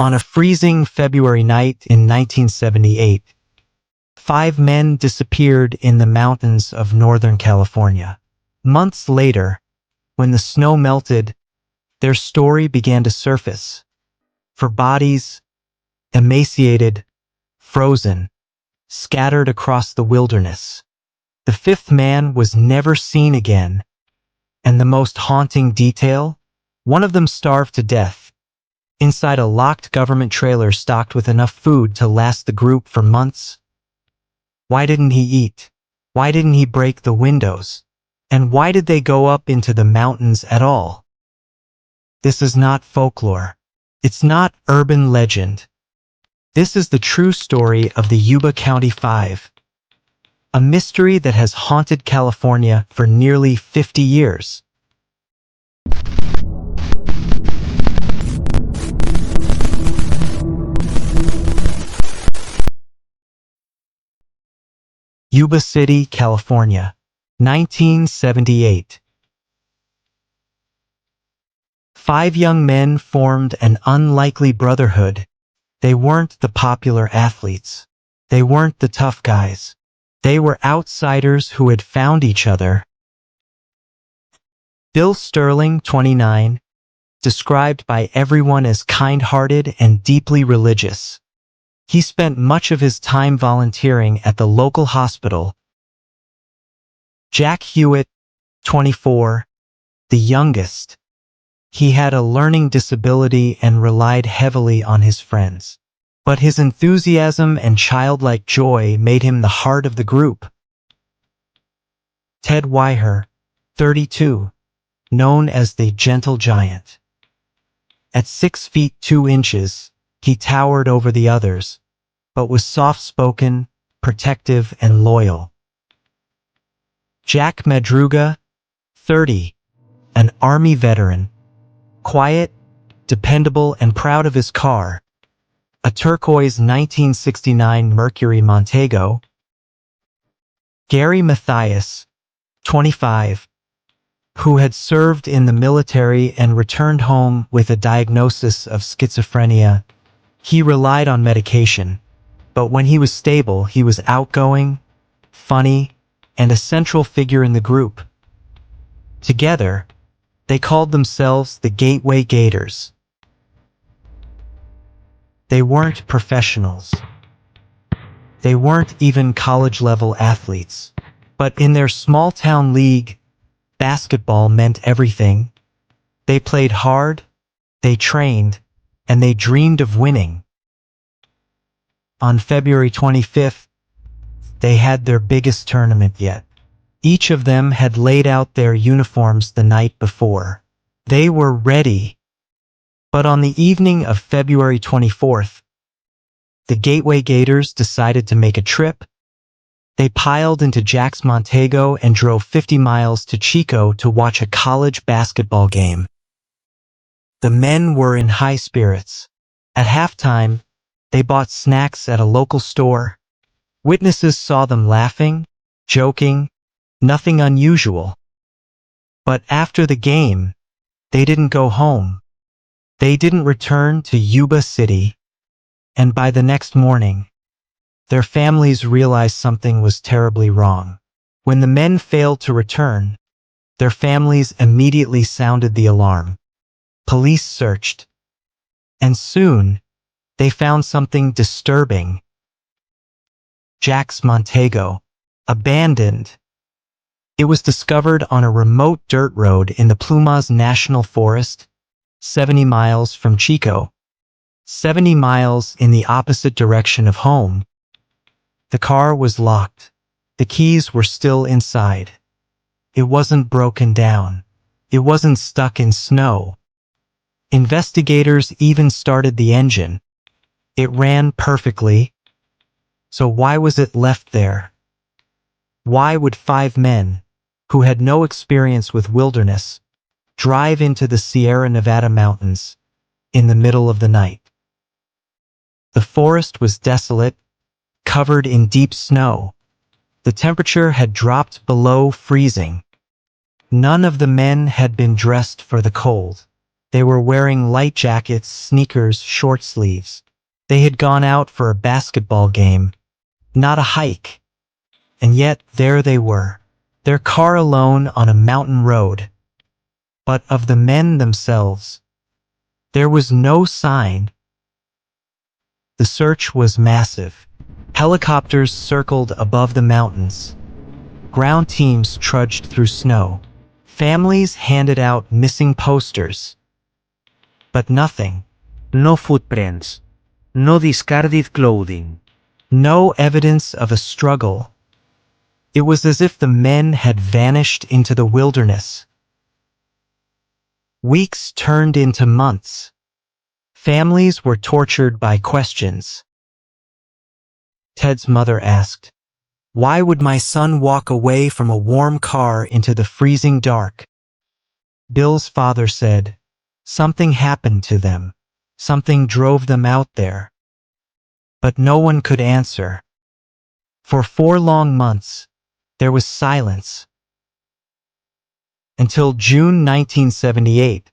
On a freezing February night in 1978, 5 men disappeared in the mountains of Northern California. Months later, when the snow melted, their story began to surface. For bodies, emaciated, frozen, scattered across the wilderness. The 5th man was never seen again, and the most haunting detail? One of them starved to death, inside a locked government trailer stocked with enough food to last the group for months. Why didn't he eat? Why didn't he break the windows? And why did they go up into the mountains at all? This is not folklore. It's not urban legend. This is the true story of the Yuba County Five, a mystery that has haunted California for nearly 50 years. Yuba City, California, 1978. 5 young men formed an unlikely brotherhood. They weren't the popular athletes. They weren't the tough guys. They were outsiders who had found each other. Bill Sterling, 29, described by everyone as kind-hearted and deeply religious. He spent much of his time volunteering at the local hospital. Jack Hewitt, 24, the youngest. He had a learning disability and relied heavily on his friends. But his enthusiasm and childlike joy made him the heart of the group. Ted Weiher, 32, known as the Gentle Giant. At 6 feet 2 inches, he towered over the others, but was soft-spoken, protective, and loyal. Jack Madruga, 30, an Army veteran, quiet, dependable, and proud of his car, a turquoise 1969 Mercury Montego. Gary Mathias, 25, who had served in the military and returned home with a diagnosis of schizophrenia. He relied on medication, but when he was stable, he was outgoing, funny, and a central figure in the group. Together, they called themselves the Gateway Gators. They weren't professionals. They weren't even college-level athletes. But in their small-town league, basketball meant everything. They played hard, they trained, and they dreamed of winning. On February 25th, they had their biggest tournament yet. Each of them had laid out their uniforms the night before. They were ready. But on the evening of February 24th, the Gateway Gators decided to make a trip. They piled into Jack's Montego and drove 50 miles to Chico to watch a college basketball game. The men were in high spirits. At halftime, they bought snacks at a local store. Witnesses saw them laughing, joking, nothing unusual. But after the game, they didn't go home. They didn't return to Yuba City. And by the next morning, their families realized something was terribly wrong. When the men failed to return, their families immediately sounded the alarm. Police searched. And soon, they found something disturbing. Jack's Montego, abandoned. It was discovered on a remote dirt road in the Plumas National Forest, 70 miles from Chico, 70 miles in the opposite direction of home. The car was locked. The keys were still inside. It wasn't broken down. It wasn't stuck in snow. Investigators even started the engine. It ran perfectly. So why was it left there? Why would 5 men, who had no experience with wilderness, drive into the Sierra Nevada mountains in the middle of the night? The forest was desolate, covered in deep snow. The temperature had dropped below freezing. None of the men had been dressed for the cold. They were wearing light jackets, sneakers, short sleeves. They had gone out for a basketball game, not a hike. And yet there they were, their car alone on a mountain road. But of the men themselves, there was no sign. The search was massive. Helicopters circled above the mountains. Ground teams trudged through snow. Families handed out missing posters. But nothing. No footprints. No discarded clothing. No evidence of a struggle. It was as if the men had vanished into the wilderness. Weeks turned into months. Families were tortured by questions. Ted's mother asked, "Why would my son walk away from a warm car into the freezing dark?" Bill's father said, "Something happened to them. Something drove them out there." But no one could answer. For 4 long months, there was silence. Until June 1978,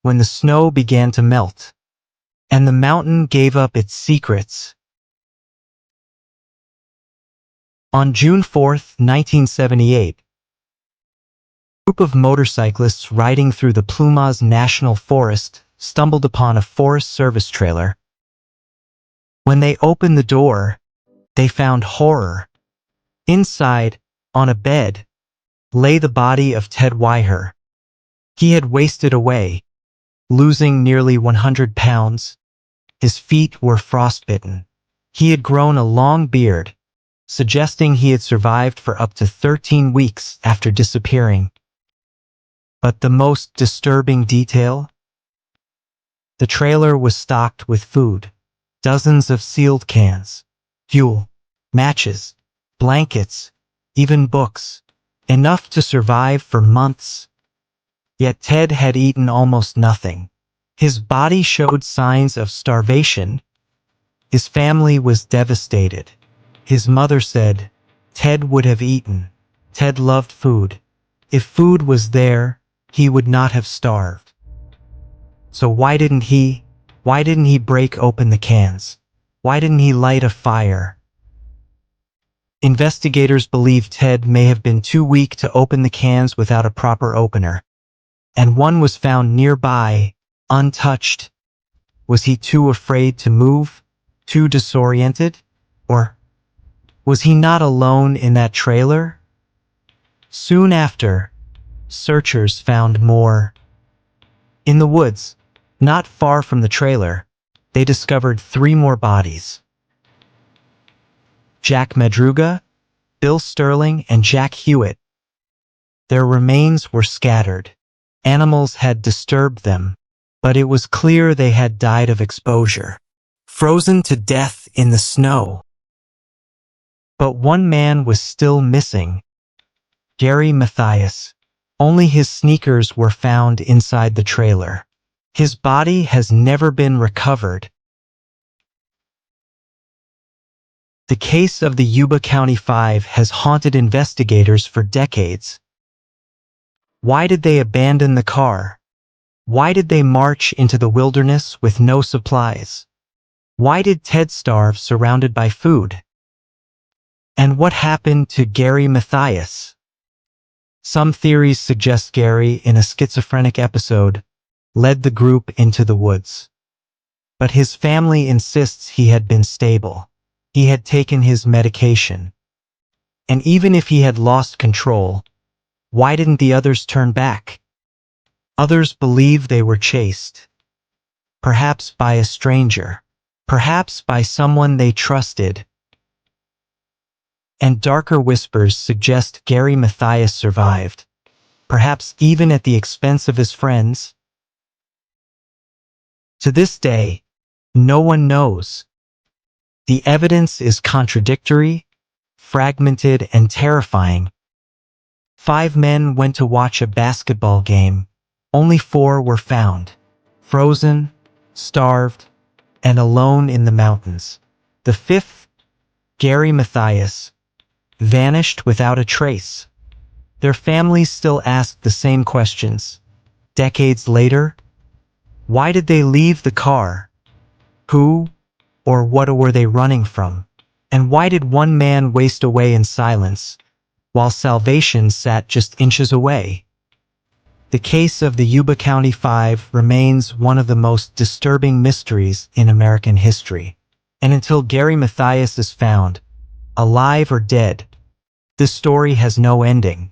when the snow began to melt, and the mountain gave up its secrets. On June 4, 1978, a group of motorcyclists riding through the Plumas National Forest stumbled upon a Forest Service trailer. When they opened the door, they found horror. Inside, on a bed, lay the body of Ted Weiher. He had wasted away, losing nearly 100 pounds. His feet were frostbitten. He had grown a long beard, suggesting he had survived for up to 13 weeks after disappearing. But the most disturbing detail? The trailer was stocked with food. Dozens of sealed cans, fuel, matches, blankets, even books. Enough to survive for months. Yet Ted had eaten almost nothing. His body showed signs of starvation. His family was devastated. His mother said, "Ted would have eaten. Ted loved food. If food was there, he would not have starved." So why didn't he? Why didn't he break open the cans? Why didn't he light a fire? Investigators believe Ted may have been too weak to open the cans without a proper opener. And one was found nearby, untouched. Was he too afraid to move? Too disoriented? Or was he not alone in that trailer? Soon after, searchers found more. In the woods, not far from the trailer, they discovered 3 more bodies. Jack Madruga, Bill Sterling, and Jack Hewitt. Their remains were scattered. Animals had disturbed them, but it was clear they had died of exposure, frozen to death in the snow. But one man was still missing. Gary Mathias. Only his sneakers were found inside the trailer. His body has never been recovered. The case of the Yuba County Five has haunted investigators for decades. Why did they abandon the car? Why did they march into the wilderness with no supplies? Why did Ted starve surrounded by food? And what happened to Gary Mathias? Some theories suggest Gary, in a schizophrenic episode, led the group into the woods. But his family insists he had been stable. He had taken his medication. And even if he had lost control, why didn't the others turn back? Others believe they were chased. Perhaps by a stranger. Perhaps by someone they trusted. And darker whispers suggest Gary Mathias survived, perhaps even at the expense of his friends. To this day, no one knows. The evidence is contradictory, fragmented, and terrifying. 5 men went to watch a basketball game. Only 4 were found, frozen, starved, and alone in the mountains. The 5th, Gary Mathias, vanished without a trace. Their families still ask the same questions. Decades later, Why did they leave the car? Who or what were they running from? And why did one man waste away in silence, while salvation sat just inches away? The case of the Yuba County Five remains one of the most disturbing mysteries in American history. And until Gary Mathias is found, alive or dead, this story has no ending.